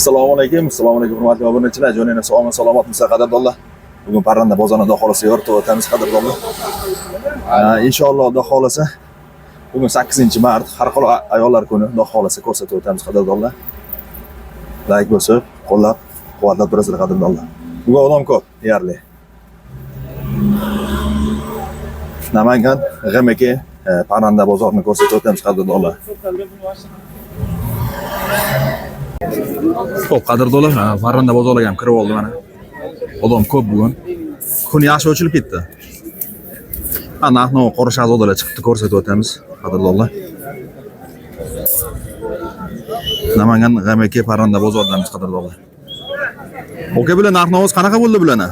Assalomu alaykum hurmatli obunachilar. Jo'nayna salomatmisiz qadrdonlar. Bugun Parranda bozorida Xudo xolasa yoritib o'tamiz qadrdonlar. Inshaalloh Xudo xolasa bugun 8-mart har xil ayollar kuni Xudo xolasa ko'rsatib o'tamiz qadrdonlar. Like bosib, qo'llab-quvvatlab turasizlar qadrdonlar. Bugun odam ko'p, deyarli. Namangan GMK Parranda bozorini ko'rsatib o'tamiz qadrdonlar. Xo'p, qadrdonlar, Parranda bozoriga ham kirib oldim mana. Odam ko'p bugun. Kun yaxshi ochilib ketdi. Narx-navo qora shahzodalar chiqdi, ko'rsatib o'tamiz qadrdonlar. Namangan GMK Parranda bozoridamiz qadrdonlar. Oka, bular narx-navoz qanaqa bo'ldi bularni?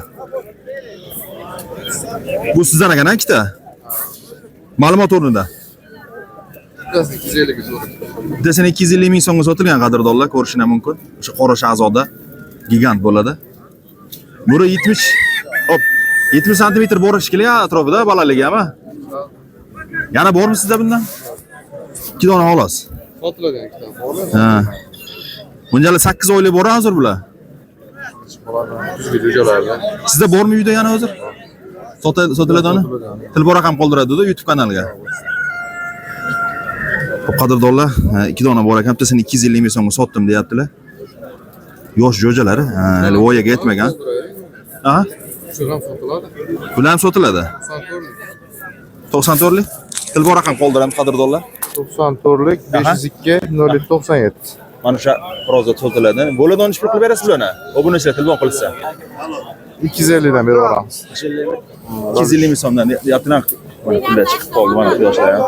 Bu sizdan ekan, ikkita. Ma'lumot o'rnida. Bittasining 250 ming so'mga sotilgan qadrdonlar, ko'rishinglar mumkin. O'sha qora shahzoda gigant bo'ladi. Buni 70 sm bo'rish kerak atrofida balandligi ham. Yana bormi sizda bundan? 2 dona xolos. Sotiladi ikkita. Ha. Bunjali 8 oylik bor hozir bular. Sizda bormi uyda yana hozir? Sotiladimi? Telefon raqam qoldiradi-da YouTube kanaliga. Qadrdonlar, 2 dona bor ekan, bittasini 250 ming so'mga sotdim deyaptilar. Yosh jo'jalari, hali voyaga yetmagan. Ha? Shundan sotiladi. Bular ham sotiladi. 94lik. Telefon raqam qoldiramiz qadrdonlar. 94lik 502 0797. Mana shu roza sotiladi. Bo'ladi ish qilib berasiz bularni. Obunachilar telefon qilsa. 250 dan berib olamiz. 250 ming so'mdan deyaptilar. Mana pullar chiqib qoldi mana yoshlar ham.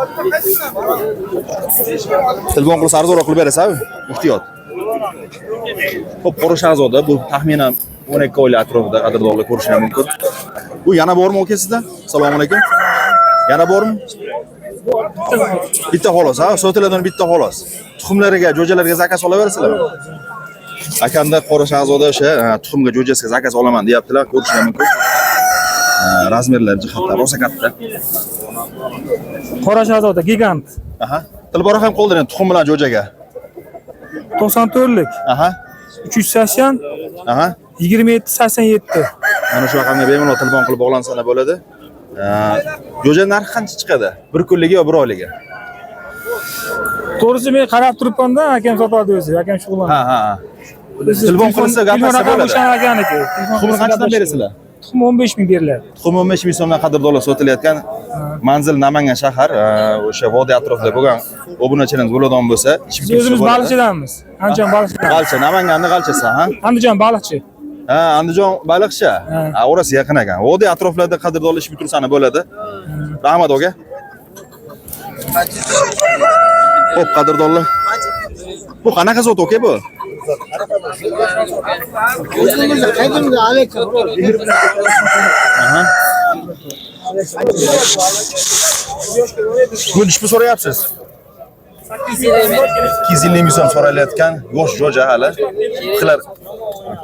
Telefon qilsa arzonroq qilib berasiz-ku? Ehtiyot. Xo'p, qora shahzoda bu taxminan 12 oylik atrofida qadrdonlar ko'rishingiz mumkin. Bu yana bormi aka sizda? Assalomu alaykum. Yana bormi? Bitta xolos, ha, sotiladigan bitta xolos. Tuxumlariga, jo'jalarga zakaz olaverasizlarmi? Akamda qora shahzoda o'sha tuxumga, jo'jasiga zakaz olaman deyaptilar, ko'rishingiz mumkin. Razmerlar jihatdan rosa katta. Qora shahzoda gigant. Aha. Tilbora ham qoldiring tuxum bilan jo'jaga. 94lik. Aha. 380. Aha. 2787. Mana shu raqamga bemalol telefon qilib bog'lansana bo'ladi. Jo'ja narxi qancha chiqadi? 1 kunligi yo 1 oyligi? To'g'risi men qarab turibman-da, akam sotadi o'zi, akam shug'ullanadi. Ha. Telefon qilsa gapirsa bo'ladi. Tuxumni qanchadan berasizlar? Tuxum 15 ming beriladi. Tuxum 15 ming so'mdan qadrdonlar sotilayotgan. Manzil Namangan shahar, o'sha vodiy atrofida bo'lgan obunachilarimiz bo'ladigan bo'lsa, o'zimiz baliqchilarmiz. Andijon baliqchilar. G'alcha, Namanganning g'alchasi, ha? Andijon baliqchi. Ha, Andijon baliqchi. Orasi yaqin ekan. Vodiy atroflarida qadrdonlar ish bitirsani bo'ladi. Rahmat aka. Xo'p, qadrdonlar. Bu qanaqa zot aka bu? Aha. Bu ish so'rayapsiz? 250 ming so'm so'ralayotgan yosh jo'ja hali.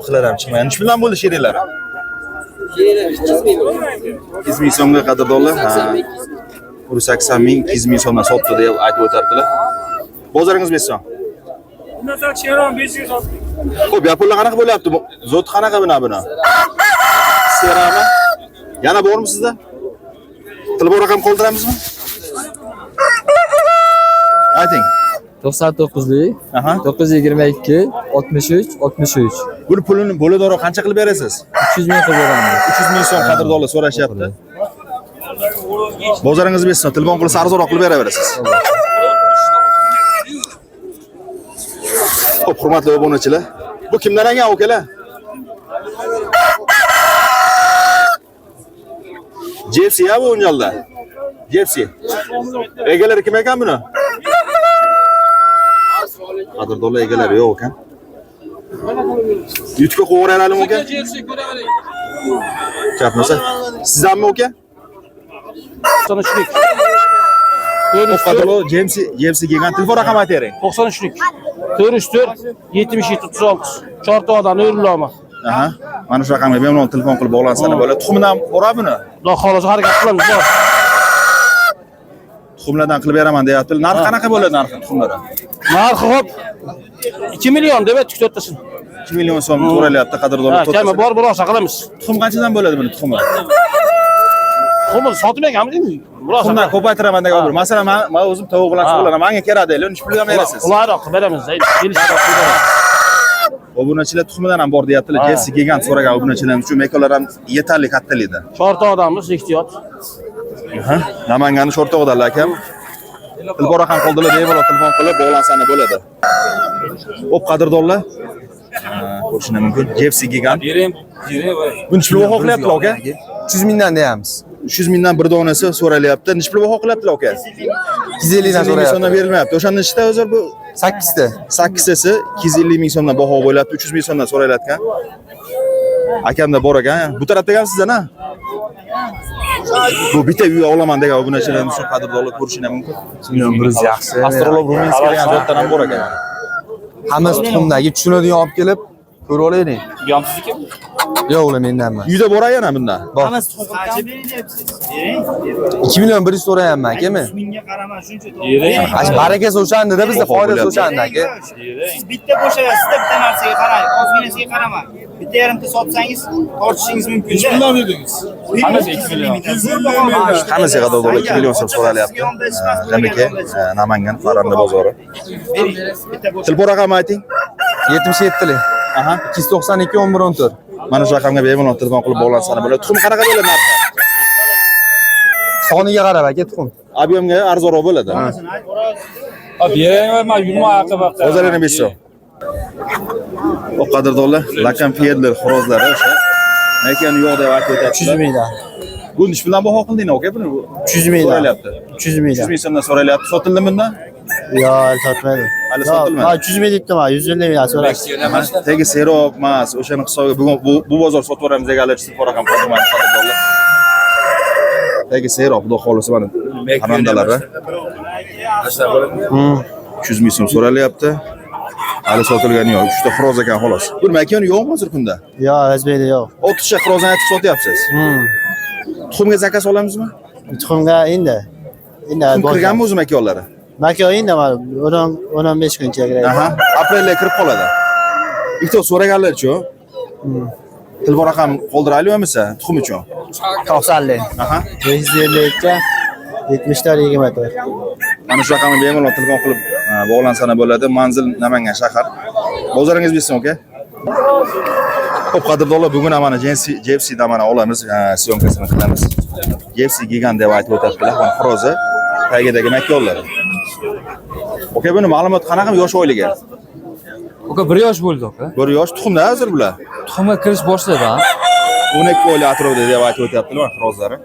Qilar ham chiqmagan. Ish bilan bo'ldi sheringlar. 200 ming so'mga qadrdonlar. 80 ming, 200 ming so'mdan sotdi deb aytib o'tibdilar. Bozoringiz beson. Bundan cheron 500 sotdik. Xo'p, yaponlar qanaqa bo'lyapti? Zot qanaqa buni? Serami? Yana bormi sizda? Telefon raqam qoldiramizmi? Ayting. 99lik 922 63 63. Buni pulini bo'ladoro qancha qilib berasiz? 300 ming qilib beramiz. 300 ming so'm qadrdonlar so'rashyapti. Bozoringiz beson, telefon qilsa arzonroq qilib beraverasiz. Xo'p, hurmatli obunachilar. Bu kimdan ekan okalar? Jepsi ya bu o'njalda. Jepsi. Egalari kim ekan buni? Qadrdonlar egalari yo'q ekan. YouTube'ga qo'yveraylikmi aka? Chapmasa. Sizdanmi aka? 93lik. Qadrdonlar Jepsi gigant telefon raqami aytering. 93lik. 404 77 36. Chortoqdan o'rinlama. Aha. Mana shu raqamga bemalol telefon qilib bog'lansana bo'ladi. Tuxumdan boradi buni? Xudo xolasa harakat qilamiz. Tuxumlardan qilib beraman deyapti. Narx qanaqa bo'ladi narxi tuxumlardan? Narxi hop 2 milyon deb aytdik to'rttasini. 2 million so'm so'ralyapti qadrdonlar. Ha, kami bor murosa qilamiz. Tuxum qanchadan bo'ladi buni tuxumi? Qumni sotmaganmizmi? Murosa. Tuxumdan ko'paytiraman degan bo'ldi. Masalan, men o'zim tovuq bilan shug'ullanaman. Menga kerak deydi. Uni pulga ham berasiz. Qulayroq qilib beramiz. Obunachilar tuxumidan ham bor deyaptilar. Jesi gigant so'ragan obunachilarimiz uchun mekonlar ham yetarli kattalikda. Chorta odammiz, ehtiyot. Namanganning Sho'rtog'idan akam. Tilbora ham qoldilar, bemalol telefon qilib bog'lansani bo'ladi. Xo'p, qadrdonlar. Ko'rishinglar mumkin. Jesi gigant. Buni pul baho qilyaptilar aka? 300 mingdan deyapmiz. 300 mingdan bir donasi so'ralyapti. Nech pul baho qilyaptilar aka? 250 dan 250 ming so'mdan so'rayapti. berilmayapti. O'shanda nechta hozir bu 8 ta. 8tasi 250 ming so'mdan baho bo'lyapti, 300 ming so'mdan so'ralayotgan. Akamda bor ekan. Bu tarafda ham sizdan ha? Bu bitta uy olaman degan obunachilarimiz uchun qadrdonlar ko'rishinglar mumkin. Million bir yaxshi. Astrolog Ruminskiy degan zotdan ham bor ekan. Hammasi tuxumdagi tushunadigan olib kelib ko'rib olaylik. Yomsizniki? Yo'q, ular mendan emas. Uyda bor yana bundan. Hammasi tuxum qancha beryapsiz? 2 million 100 so'rayapman, akami. Menga qarama shuncha. Ash barakasi o'shandida bizda foydasi o'shanda, aka. Siz bitta bo'shayapsiz-da, bitta narsaga qarang. Ozginasiga qarama. Bitta yarimta sotsangiz tortishingiz mumkin. Hech bundan dedingiz. Hammasi 2 million. Hammasiga qadrdonlar 2 million so'm so'ralyapti. Demak, Namangan Farg'ona bozori. Telefon raqamini ayting. 77 lik. Aha. 292 11 14. Mana shu raqamga bemalol telefon qilib bog'lansani bo'ladi. Tuxum qanaqa bo'ladi narxi? Soniga qarab, aka, tuxum. Ob'yomga arzonroq bo'ladi. Beraman, yurma aqaba. O'zlarini bilsin. O qadrdonlar, Lakan Fiedler xorozlari o'sha. Lekin yo'q deb aytib o'tyapti. 300 mingdan. Bu nech puldan baho qilding aka buni? 300 mingdan. So'ralyapti. 300 mingdan. 300 ming so'mdan so'ralyapti. Sotildimi bundan? Yo'q, sotmaydi. Hali sotilmadi. Ha, 300 ming debdim, 150 mingdan so'rashdi. Tegi serob emas, o'shani hisobiga bugun bu bozor sotib yuboramiz deganlar uchun pora ham qoldirmadi qadrdonlar. Tegi serob, xudo xolisa mana xonandalari. 300 ming so'm so'ralyapti. Hali sotilgani yo'q. 3 ta xiroz ekan xolos. Bu nima ekan yo'qmi hozir kunda? Yo'q, razbeyda yo'q. 30 ta xirozani aytib sotyapsiz. Tuxumga zakaz olamizmi? Tuxumga endi. Tuxum kirganmi o'zim akolari? Maka endi mana 10-15 kuncha kerak. Aha, aprelga kirib qoladi. Ikkita so'raganlar-chi? Telefon raqam qoldiraylikmisa tuxum uchun? 90 lik. Aha. 550 ga 70 ta 20 ta. Mana shu raqamga bemalol telefon qilib bog'lansana bo'ladi. Manzil Namangan shahar. Bozoringiz bilsin, aka. Xo'p, qadrdonlar, bugun ham mana Jepsi da mana olamiz, syomkasini qilamiz. Jepsi gigant deb aytib o'tadilar. Mana xirozi tagidagi makonlari. Aka, buni ma'lumot qanaqa yosh oyligi? Aka 1 yosh bo'ldi aka. 1 yosh tuxumda hozir bular. Tuxumga kirish boshladi ha. 12 oylik atrofida deb aytib o'tyaptilar xirozlari.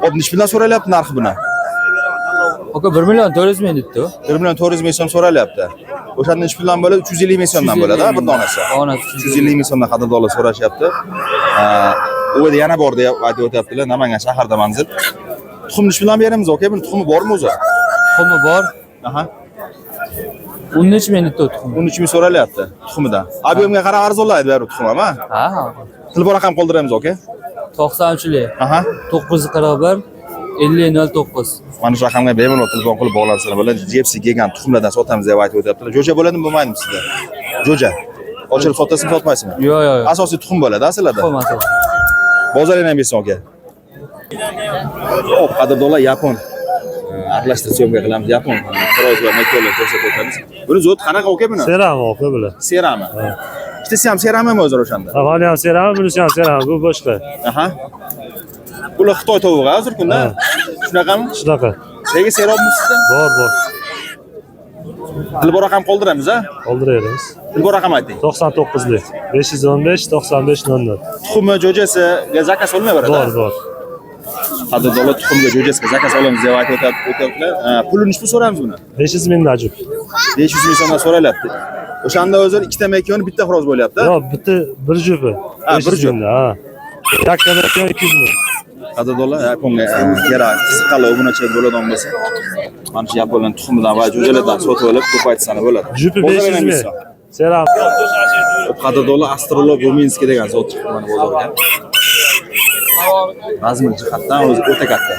Hop, nech puldan so'ralyapti narxi buni? Aka 1 million 400 ming debdi. 1 million 400 ming so'm so'ralyapti. O'shanda nech puldan bo'ladi? 350 ming so'mdan bo'ladi, bir donasi. 350 ming so'mdan qadrdonlar so'rashyapti. U yerda yana bor deb aytib o'tyaptilar, Namangan shaharda manzil. Tuxum nech puldan beramiz, aka? Buni tuxumi bormi o'zi? Tuxumi bor. Aha. 13 ming debdi tuxum. 13 ming so'ralyapti tuxumidan. Ob'yomga qarab arzonlaydi bu tuxum ham, ha? Ha. Telefon raqam qoldiramiz, aka. 93lik. Aha. 941 5009. Mana shu raqamga bemalol telefon qilib bog'lansanglar bo'ladi. Jepsi gigant tuxumlardan sotamiz deb aytib o'tyaptilar. Jo'ja bo'ladimi, bo'lmaydimi sizda? Jo'ja. Ochilib sotasizmi, sotmaysizmi? Yo'q, yo'q. Asosiy tuxum bo'ladi aslida. Tuxum asosiy. Bozoringni ham bilsin, aka. Hop, qadrdonlar, yapon. Aralashtirib syomka qilamiz, yapon. Xiroz va makonlar ko'rsatib o'tamiz. Buni zot qanaqa aka buni? Serami aka bular. Serami. Ikkitasi ham seramimi o'zaro o'shanda? Avvali ham serami, bunisi ham serami, bu boshqa. Aha. Bular Xitoy tovug'i hozir kunda. Shunaqami? Shunaqa. Nega serobmi sizda? Bor. Telefon raqam qoldiramiz, ha? Qoldiramiz. Telefon raqam ayting. 99 lik. 515 95 00. Tuxumi jo'jasiga zakaz olmayveradi. Bor. Qadrdonlar, tuxumga jo'jasiga zakaz olamiz deb aytib o'tyaptilar. Pulini nechta so'ramiz buni? 500 ming najib. 500 ming so'mdan so'ralyapti. O'shanda o'zi ikkita makon, bitta xiroz bo'lyapti. Yo'q, bitta bir jupi. Ha, bir jup. Ha. Yakka makon 200 ming. Qadrdonlar, yaponga kerak, qiziqqanlar obunachilar bo'ladigan bo'lsa, mana shu yaponlar tuxumidan va jo'jalardan sotib olib, ko'paytsana bo'ladi. Jupi 500 ming. Seram. Qadrdonlar, astrolog Ruminskiy degan zot chiqdi mana bozorga. Razmir jihatdan o'zi o'ta katta.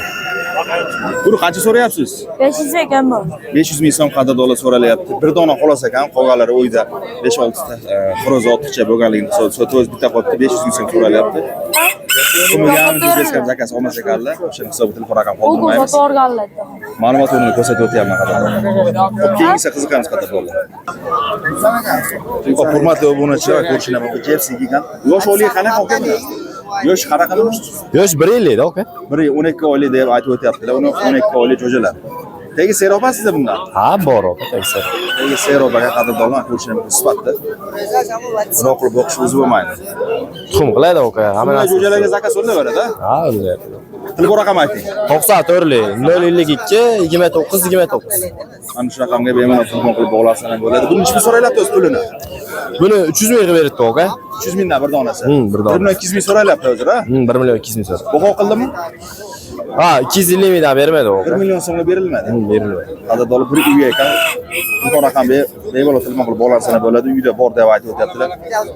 Buni qancha so'rayapsiz? 500 ekan bu. 500 ming so'm $10 so'ralyapti. Bir dona xolos ekan, qolganlari o'yda 5-6 ta xo'roz ortiqcha bo'lganligini sotib bitta qolibdi, 500 ming so'm so'ralyapti. Bunga ham bizga zakaz olmas ekanlar. O'sha hisobga telefon raqam qoldirmaymiz. Ma'lumotlarni ko'rsatib o'tyapman qadrdonlar. Keyingi qiziqamiz qadrdonlar. Hurmatli obunachilar, ko'rishlar mumkin. KFC degan yosh o'g'li qanaqa ekan? Yosh qanaqa? Yosh 1 yillik aka. 12 oylik deb aytib o'tyaptilar. Uni 12 oylik jo'jalar. Tegi seropasizda bundan? Ha, bor aka, tegsa. Tegi seropaga qadrdonlar ko'rishlar mumkin sifatda. Buni qilib o'qish o'zi bo'lmaydi. Tuxum qiladi aka. Hamma Hamma jo'jalarga zakaz o'rnaveradi. Ha, o'rnayapti. Telefon raqami ayting. 94lik 052 29 29. Mana shu raqamga bemalol telefon qilib bog'lansa ham bo'ladi. Buni nechta so'rayapti o'z pulini? Buni 300 ming beribdi aka. 300 mingdan bir donasi. Bir dona. 1 million 200 ming so'rayapti hozir, ha? 1 million 200 ming so'ra. Baho qildimi? Ha, 250 mingdan bermadi 1 aka. million so'mga berilmadi. Berilmadi. Qadrdonlar bir uyga ekan. Telefon raqami bemalol telefon qilib bog'lansa ham bo'ladi. Uyda bor deb aytib o'tyaptilar.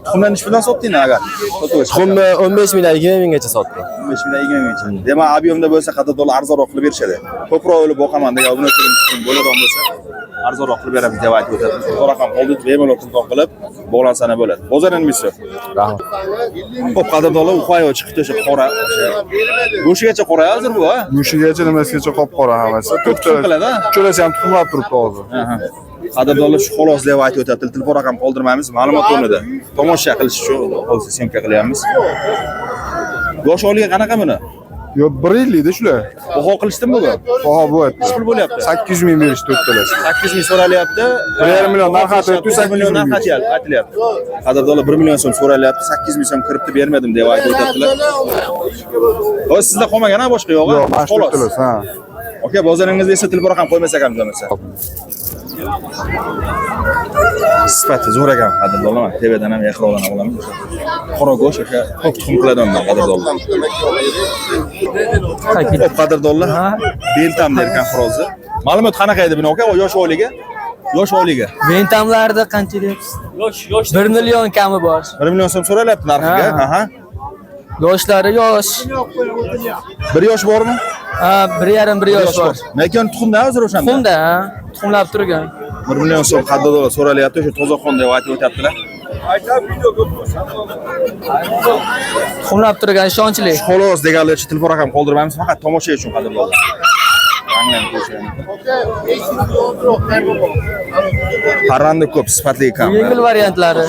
Tuxumdan nech puldan sotdinglar agar? Tuxumni 15 mingdan 20 minggacha sotdi. 15 mingdan 20 minggacha. Demak, ob'yomda bo'lsa qadrdonlar arzonroq qilib berishadi. Ko'proq o'ylab boqaman degan obunachilar bo'ladigan bo'lsa, arzonroq qilib beramiz deb aytib o'tyapti. Telefon raqam qoldi, bemalol telefon qilib bog'lansa ham bo'ladi. Bozorimiz. Rahmat. Xo'p, qadrdonlar, uxoyo chiqdi o'sha qora. Go'shigacha qora hozir bu, ha? Mushigacha nimasigacha qop-qora hammasi. Ko'p tuxum qiladi, ha? Cho'lasi ham tuxumlab turibdi hozir. Qadrdonlar shu xolos deb aytib o'tyapti. Telefon raqam qoldirmaymiz, ma'lumot o'rnida. Tomosha qilish uchun hozir syomka qilyapmiz. Yosh o'g'liga qanaqa buni? Yo 1 yillikda shular. Baho qilishdimi bu? Baho bo'lyapti. Nech pul bo'lyapti? 800 ming berishdi to'rtalasi. 8 ming so'ralyapti. 1,5 million narx aytyapti, 8 million narx aytilyapti. Qadrdonlar 1 million so'm so'ralyapti, 8 ming so'm kiribdi, bermadim deb aytib o'tyaptilar. O'z sizda qolmagan-a boshqa yo'q-a? Yo'q, mana shu to'rtalasi, ha. Aka, bozoringizda esa telefon raqam qo'ymasak ham bo'lmasa. Sifati zo'r ekan qadrdonlar. TVdan ham e'tirodan olamiz. Qora go'sht aka, ko'p tuxum qiladigan qadrdonlar. Qadrdonlar, Bentamlar ekan xo'rozi. Ma'lumot qanaqa edi buni aka? Yosh o'g'liga? Yosh o'g'liga. Bentamlarda qancha deyapsiz? Yosh 1 million kami bor. 1 million so'm so'ralyapti narxiga. Aha. Yoshlari yosh. 1 yosh bormi? Ha, 1,5 yosh bor. Lekin tuxumda hozir o'shanda. Tuxumda, tuxumlab turgan. 1 million so'm qadrdonlar so'ralyapti, o'sha tozaxon deb aytib o'tyaptilar. Tuxumlab turgan ishonchli. Xolos deganlar uchun telefon raqam qoldirmaymiz, faqat tomosha uchun qadrdonlar. Parranda ko'p, sifatli ekan. Yengil variantlari.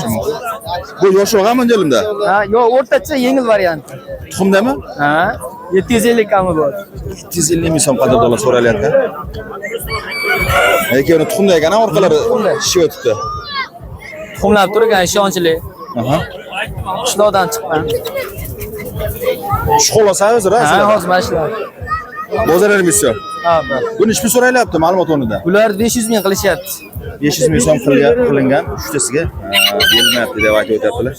Bu yoshroq ham mo'ljalda? Ha, yo'q, o'rtacha yengil variant. Tuxumdami? Ha, 750 kami bor. 750 ming so'm qadrdonlar so'ralyapti. Lekin uni tuxumda ekan, orqalari shishib o'tibdi. Tuxumlab turgan ishonchli. Aha. Qishloqdan chiqqan. Shu xolos hozir, ha? Ha, hozir mana shular. Bozorimiz. Ha, bor. Buni nechta so'ralyapti ma'lumot o'rnida? Ular 500 ming qilishyapti. 500 ming so'm qilingan uchtasiga berilmayapti deb aytib o'tyaptilar.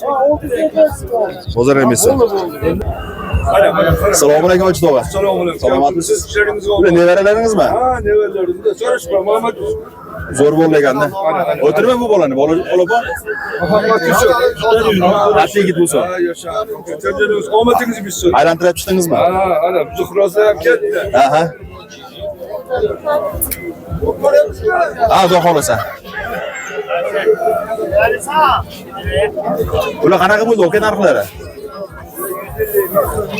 Bozorimiz. Assalomu alaykum Ochit og'a. Salomatmisiz? Bular nevaralaringizmi? Ha, nevaralarimda so'rashma, Muhammad. Zo'r bo'lganda. O'tirma bu bolani, bola bor. Muhammad Yusuf. Yaxshi yigit bo'lsa. Ha, yasha. Terjiniz omadingiz bilsin. Aylantirib chiqdingizmi? Ha, ana, bu xurozlar ham ketdi. Aha. Ha, xudo xolasa. Bular qanaqa bo'ldi aka narxlari?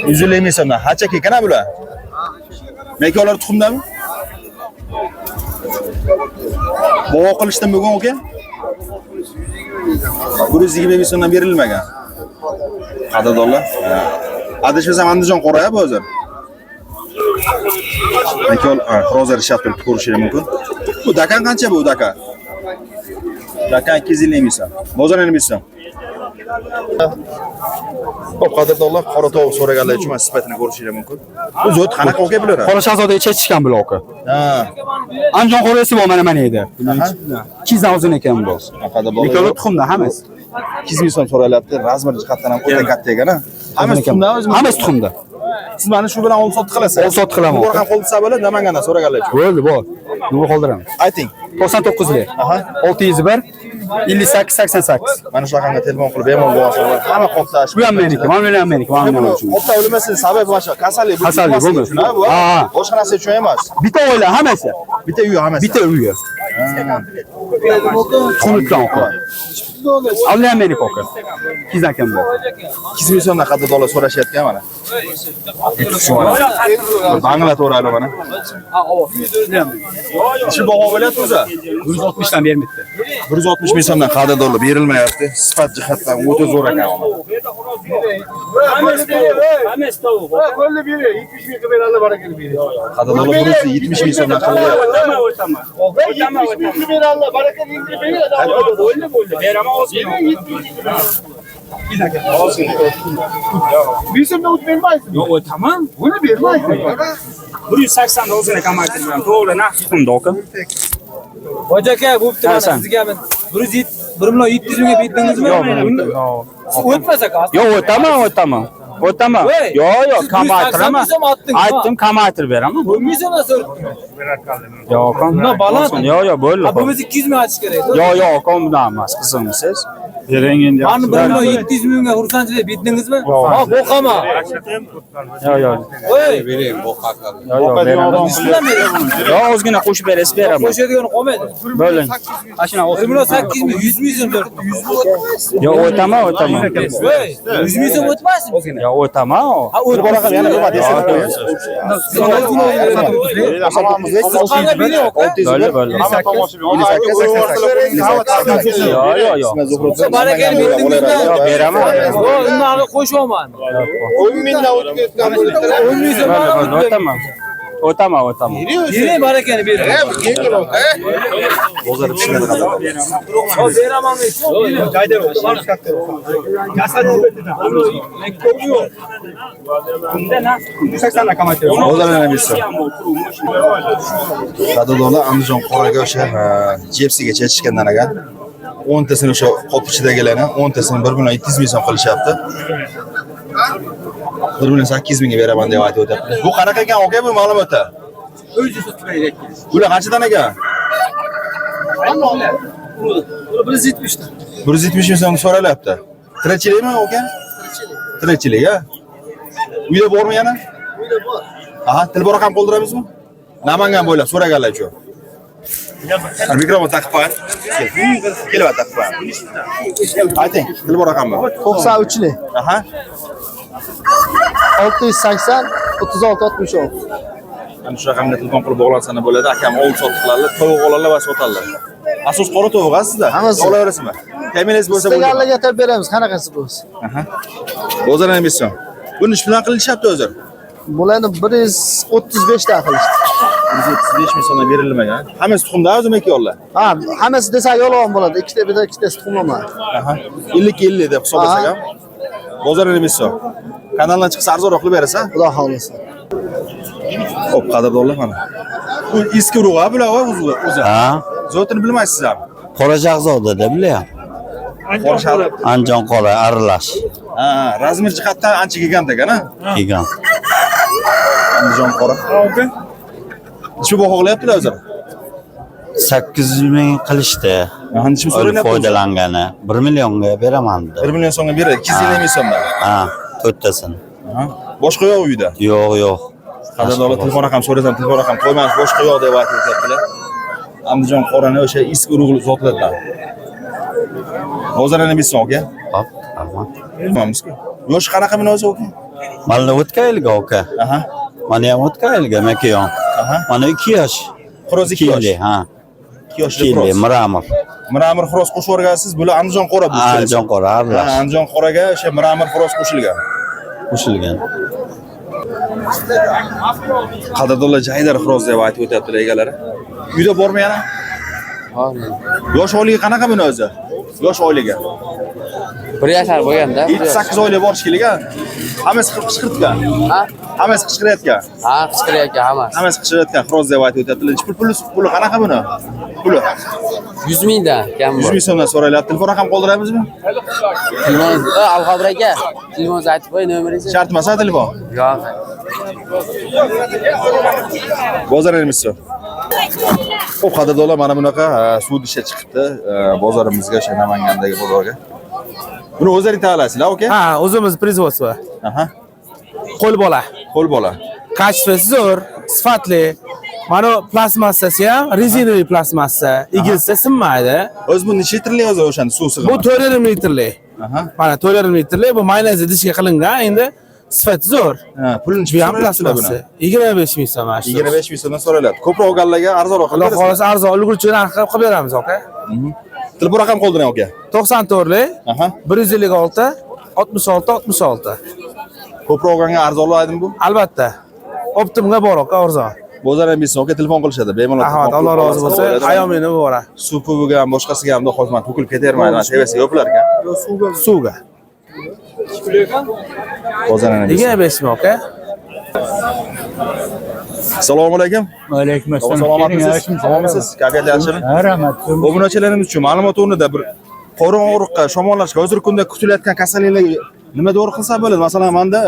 150 ming so'mdan. Hacha ekan bular. Mekolar tuxumdami? Baho qilishdimi bugun aka? 120 ming so'mdan berilmagan. Qadrdonlar. Adashmasam Andijon qora bu hozir. Mekol hozir ishab turib ko'rishingiz mumkin. Bu dakan qancha bu dakan? Dakan 250 ming so'm. Bozoringiz so'm. Xo'p, qadrdonlar, qora tovuq so'raganlar uchun men sifatini ko'rishingiz mumkin. Bu zot qanaqa aka bular? Qora shahzodaga chechishgan bular aka. Ha. Andijon qorasi bor mana edi. 200 dan o'zin ekan bu. Mekol tuxumda hammasi. 200 ming so'm so'ralyapti. Razmir jihatdan ham o'ta katta ekan, ha. Hammasi tuxumda o'zimiz. Hammasi tuxumda. Siz mana shu bilan olib-sotib qilasiz. Olib-sotib qilaman. Bu ham qo'lsa bo'ladi, Namangandan so'raganlar uchun. Bo'ldi, bor. Nima qoldiraman? Ayting. 99lik. Aha. 601 58-88. Mana shu raqamga telefon qilib bemalol bo'lsa, hamma qo'ptash. Bu ham meniki, mana bu ham meniki, mana bu uchun. Qo'pta o'lmaslik sababi boshqa kasallik. Kasallik bo'lmas. Bu. Ha. Boshqa narsa uchun emas. Bitta oila hammasi. Bitta uy hammasi. Bitta uyi. Xunukdan o'qi. Avliya meniki o'qi. Kizdan kim bu? 2 ming so'mdan qadar dollar so'rashayotgan mana. Bangla to'rayli mana. Shu baho bo'lyapti o'zi. 160 dan bermaydi. 160 ming so'mdan qadar dollar berilmayapti. Sifat jihatdan o'ta zo'r ekan. Qadar dollar 170 ming so'mdan qilyapti. Yo'q, tamam. Buni bermaysiz. 180 o'zini kamaytirgan. To'g'ri, narx chiqdi aka. Hoji aka, bu bitta sizga men 1 million 700 mingga berdingizmi? O'tmas aka. Yo'q, o'taman. Yo'q, kamaytiraman. Aytdim, kamaytirib beraman. Bo'lmaysa so'raydim. Yo'q, Bunda baland. Yo'q, bo'ldi. Bu biz 200 ming aytish kerak. Yo'q, bundan emas, qizimsiz. Bering endi. Mana 1 million 700 mingga xursandchilik berdingizmi? Ha, bo'qama. Yo'q. Voy, Yo'q, beraman. Yo'q, o'zgina qo'shib berasiz, beraman. qo'shadigan qolmaydi. Bo'ling. Ashuna 1 million 800 ming, 100 ming so'm so'radim. Yo'q, o'taman. Voy, 100 ming so'm o'tmasmi? Yo'q, o'taman. Ha, o'tib Yana nima desam. Bo'ldi. Yo'q. Barakani berdingizmi? Yo'q, beraman. Yo'q, undan qo'shaman. 10 mingdan o'tib ketgan bo'libdi. 10 ming so'm. O'taman. Yine barakani bering. Bozor pishmadi qadar. Beraman. Bozor emas. Qadar dollar Andijon qoraga o'sha Jepsiga chechishgandan ekan. 10 tasini o'sha qop ichidagilarni 10 tasini 1 million 200 ming so'm qilishyapti. 1 million 800 mingga beraman deb aytib o'tyapti. Bu qanaqa ekan aka bu ma'lumotda? Bular qanchadan ekan? 170 dan. 170 ming so'm so'ralyapti. Tirikchilikmi aka? Tirikchilik, ha? Uyda bormi yana? Uyda bor. Aha, telefon raqam qoldiramizmi? Namangan bo'ylab so'raganlar uchun. Mikrofon taqib qo'ying. Kelib taqib qo'ying. Ayting, telefon raqami. 93 lik. Aha. 680 36 66. Ana shu raqamga telefon qilib bog'lansana bo'ladi. Akam ovul sotiqlarni, tovuq oladilar va sotadilar. Asos qora tovuq sizda? Hammasi. Olaverasizmi? Temingiz bo'lsa bo'ladi. Sizlarga tab beramiz, qanaqasi bo'lsa. Aha. Bozor emission. Buni ish bilan qilishyapti o'zi. Bularni 135 ta qilishdi. 135 ming so'mdan berilmagan. Hammasi tuxumda o'zimiki yo'llar. Ha, hammasi desa yolg'on bo'ladi. Ikkita bitta ikkitasi tuxumlama. Aha. 50-50 deb hisoblasak ham. Bozor emission. Kanaldan chiqsa arzonroq qilib berasiz, Xudo xolisa. Xo'p, qadrdonlar mana. Bu eski urug'a bular o'zi. Ha, Zotini bilmaysiz ham. Qorajag'zodada bilyapman. Andijon qora aralash Ha, razmer jihatdan ancha gigant ekan-a? kelgan. Andijon qora. Shu baho qilyaptilar o'zi. 800 ming qilishdi. Aha, nechmi O'lim so'rayapti? foydalangani 1 millionga beraman dedi. 1 million so'mga beradi. 250 ming so'mdan. Ha, to'rttasini. Aha. Boshqa yo'q uyda. Yo'q. Qadrdonlar telefon raqam so'rasam, telefon raqam qo'ymas, boshqa yo'q deb aytyaptilar. Andijon qorani o'sha eski urug'li zotlardan. Bozor emission aka. Hop, tamam. Bilmamizku. Yosh qanaqa buni o'zi aka? Mana o'tgan yilga aka. Aha. Mana ham o'tgan yilga mekiyon. Aha. Mana 2 yosh. Xiroz 2 yosh. Ha. 2 yoshli xiroz. Miramir. Miramir xiroz qo'shib o'rgansiz, bular Andijon qora bu. Andijon qora aralash. Ha, Andijon qoraga o'sha Miramir xiroz qo'shilgan. Qo'shilgan. Qadrdonlar Jaydar xiroz deb aytib o'tyaptilar egalari. Uyda bormi yana? Yosh oyligi qanaqa buni o'zi? Yosh oyligi. 1 yashar bo'lganda. 7-8 oylik borish kerak a. Hammasi qichqirtgan. Ha? Hammasi qichqirayotgan. Ha, qichqirayotgan hammasi. Hammasi qichqirayotgan xiroz deb aytib o'tyaptilar. Puli qanaqa buni? Puli 100 mingdan kam 100 bor. ming so'mdan so'rayapti. Telefon raqam qoldiramizmi? Telefon, Alqodir aka, telefoningizni aytib qo'y, nomeringizni. Shart emas telefon. Yo'q. Bozor emission. Xo'p, qadrdonlar, mana bunaqa suv disha chiqibdi bozorimizga, o'sha Namangandagi bozorga. Buni o'zlaring tayyorlaysizlar, aka? Ha, o'zimiz производство. Aha. Qo'l bola. Qo'l bola. Kачествоsi zo'r, sifatli. Mana plastmassasi ham rezinoviy plastmassa, egilsa sinmaydi. O'zi bu necha litrlik o'zi o'shani suv sig'imi? Bu 4,5 litrlik. Aha. Mana 4,5 litrlik, bu mayonez idishga qilingan, endi sifati zo'r. Ha, pulini Bu ham plastmassa. 25 ming so'm mana shu. 25 ming so'mdan so'raladi. Ko'proq olganlarga arzonroq Xudo qilib xolasa arzon ulgurchi narxga qilib beramiz, aka. Telefon raqam qoldiring, aka. 94lik Aha. 156 66 66. Ko'proq olganga arzonlaydimi bu? Albatta. Optimga bor, aka, arzon. Bozor ham bilsin, aka, telefon qilishadi. Bemalol. Ahmad, Alloh rozi bo'lsin. Ayomini bora. Suv puviga ham boshqasiga ham xizmat to'kilib ketavermaydi. Mana sevasiga yo'qlar ekan. Suvga. Bozor ham bilsin. 25 ming, aka. Assalomu alaykum. Va alaykum assalom. Salomatmisiz? Salomsiz. Kayfiyat yaxshimi? Rahmat. Obunachilarimiz uchun ma'lumot o'rnida bir qorin og'riqqa, shamollashga, hozirgi kunda kutilayotgan kasalliklar nima to'g'ri qilsa bo'ladi? Masalan, menda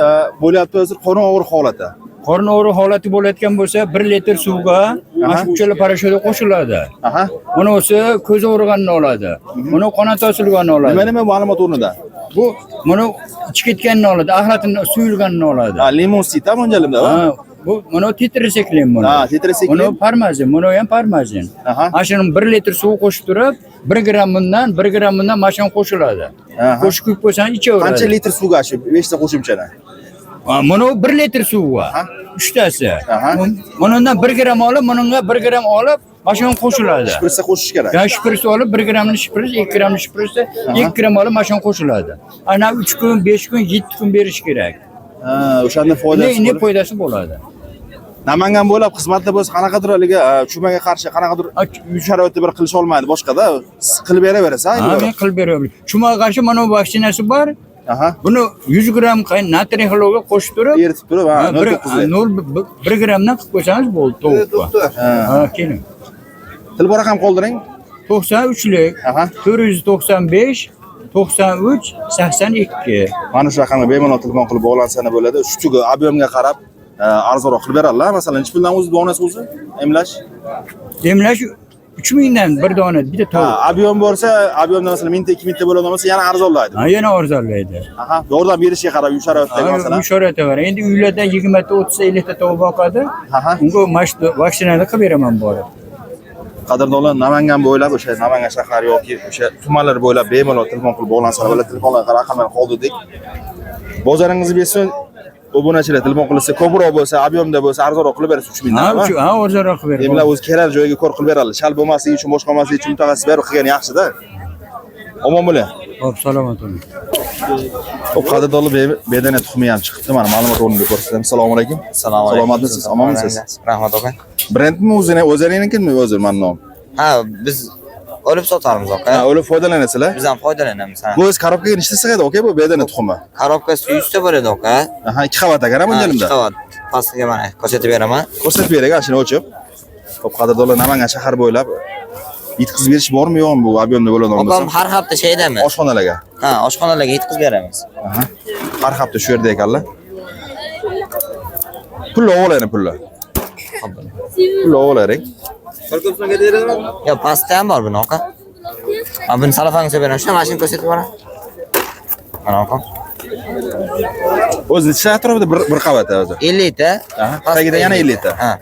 bo'lyapti hozir qorin og'riq holati. Qorin og'riq holati bo'layotgan bo'lsa 1 litr suvga mana shu uchala parashyut qo'shiladi. Aha. Buni o'zi ko'z og'riganini oladi. Buni qonat osilganini oladi. Nima ma'lumot o'rnida? Bu buni ichib ketganini oladi, axlatini suyulganini oladi. Ha, limon sita mo'ljalida. Ha, bu buni tetrasiklen buni. Ha, tetrasiklen. Buni parmazin, buni ham parmazin. Aha. Mana shuni 1 litr suv qo'shib turib, 1 gramm bundan, 1 gramm bundan mana shuni qo'shiladi. Qo'shib quyib qo'ysang ichaveradi. Qancha litr suvga shu 5 ta qo'shimchada? Mana 1 litr suvga. Uchtasi. Aha. Bundan 1 gramm olib, bunga 1 gramm olib, mana shuni qo'shiladi. Shpritsa qo'shish kerak. Ya shpritsa olib 1 grammni shpritsa, 2 grammni shpritsa, 2 gramm olib mana shuni qo'shiladi. Ana 3 kun, 5 kun, 7 kun berish kerak. Ha, o'shanda foydasi. Ne foydasi bo'ladi? Namangan bo'ylab xizmatda bo'lsa qanaqadir haligi chumaga qarshi qanaqadir uy sharoitida bir qilish olmaydi boshqada qilib beraverasiz. Ha, men qilib beraman. Chumaga qarshi mana bu vaksinasi bor. Aha. Buni 100 gramm natriy xlorga qo'shib turib, eritib turib, 1 grammdan qilib qo'ysangiz bo'ldi tovuqqa. Ha, keling. Telefon raqam qoldiring. 93lik 495 93 82. Mana shu raqamga bemalol telefon qilib bog'lansana bo'ladi. Ustiga ob'yomga qarab arzonroq qilib beradilar. Masalan, nech puldan o'zi donasi o'zi emlash? Emlash 3000 dan bir dona bitta tovuq. Ha, ob'yom bo'lsa, ob'yomda masalan 1000 ta 2000 ta bo'ladigan bo'lsa, yana arzonlaydi. Ha, yana arzonlaydi. Aha, yordam berishga qarab uy sharoitidagi masalan. Uy sharoitida var. Endi uylarda 20 ta 30 ta 50 ta tovuq boqadi. Aha. Unga mashq vaksinani qilib beraman borib. Qadrdonlar, Namangan bo'ylab o'sha Namangan shahar yoki o'sha tumanlar bo'ylab bemalol telefon qilib bog'lansa bo'ladi. Telefonlarga raqamlarni qoldirdik. Bozoringizni bersin, obunachilar telefon qilsa, ko'proq bo'lsa, ob'yomda bo'lsa, arzonroq qilib berasiz 3000 dan. Ha, arzonroq qilib beraman. Emlar o'zi kerak joyga ko'r qilib beradi. Shal bo'lmasligi uchun, boshqa bo'lmasligi uchun mutaxassis berib qilgani yaxshi-da. Omon bo'ling. Xo'p, salomat bo'ling. Xo'p, qadrdonlar, bedana tuxumi ham chiqibdi. Mana ma'lumot o'rniga ko'rsatdim. Assalomu alaykum. Salomatmisiz? Omonmisiz? Rahmat aka. Brendmi o'zingiznikimi o'zi nom? Ha, biz olib sotamiz aka. Ha, olib foydalanasizlar? Biz ham foydalanamiz. Ha. Bu o'z korobkaga nechta sig'adi aka bu bedana tuxumi? Korobkasi 100 ta bo'ladi aka. Aha, 2 qavat ekan mo'ljalimda. 2 qavat. Pastiga mana ko'rsatib beraman. Ko'rsatib bering, shuni o'chib. Xo'p, qadrdonlar, Namangan shahar bo'ylab yetkazib berish bormi yo'qmi bu ob'yomda bo'ladigan bo'lsa? Opam har hafta shaydami? Oshxonalarga. Ha, oshxonalarga yetkazib beramiz. Aha. Har hafta shu yerda ekanlar. Pul o'g'layni pullar. Pul o'g'layring. Yo, pasta ham bor buni aka. Mana buni salafanga solib beraman. Shuna mashina ko'rsatib beraman. Mana aka. O'zi ichki atrofida bir qavat o'zi. 50 ta. Tagida yana 50 ta. Ha.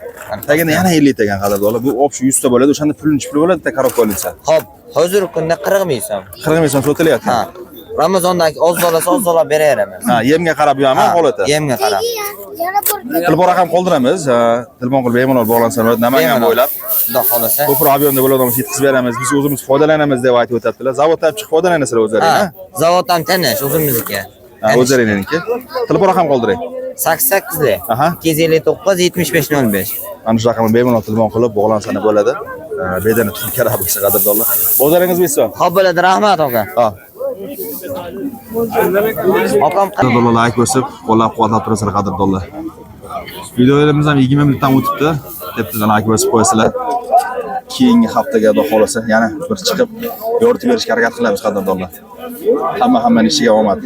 Tagida yana 50 ta ekan qadrdonlar. Bu option 100 ta bo'ladi. O'shanda pulni puli bo'ladi, bitta korobka olinsa. Xo'p, hozirgi kunda 40 ming so'm. 40 ming so'm sotilyapti. Ha. Ramazondan oz-oz beramiz. Ha, yemga qarab yo'qmi holati? Yemga qarab. Telefon raqam qoldiramiz. Telefon qilib bemalol bog'lansa bo'ladi. Namangan bo'ylab. Xudo xolasa. Ko'proq ob'yomda bo'ladigan yetkazib beramiz. Biz o'zimiz foydalanamiz deb aytib o'tadilar. Zavoddan chiqib foydalanasizlar o'zlaring, ha? Zavoddan tanish o'zimizniki. Ha, o'zlaringniki. Telefon raqam qoldiring. 88lik. Aha. 259 7505. Ana shu raqamga bemalol telefon qilib bog'lansa bo'ladi. Bedana tuxum kerak bo'lsa qadrdonlar. Bozoringiz bilsin. Xo'p bo'ladi, rahmat aka. Ha. Opam qadrdonlar like bosib, qo'llab-quvvatlab turasizlar qadrdonlar. Videolarimiz ham 20 minutdan o'tibdi. Teptadan like bosib qo'yasizlar. Keyingi haftaga xudo xolasa yana bir chiqib yoritib berishga harakat qilamiz qadrdonlar. Hamma ishiga omad.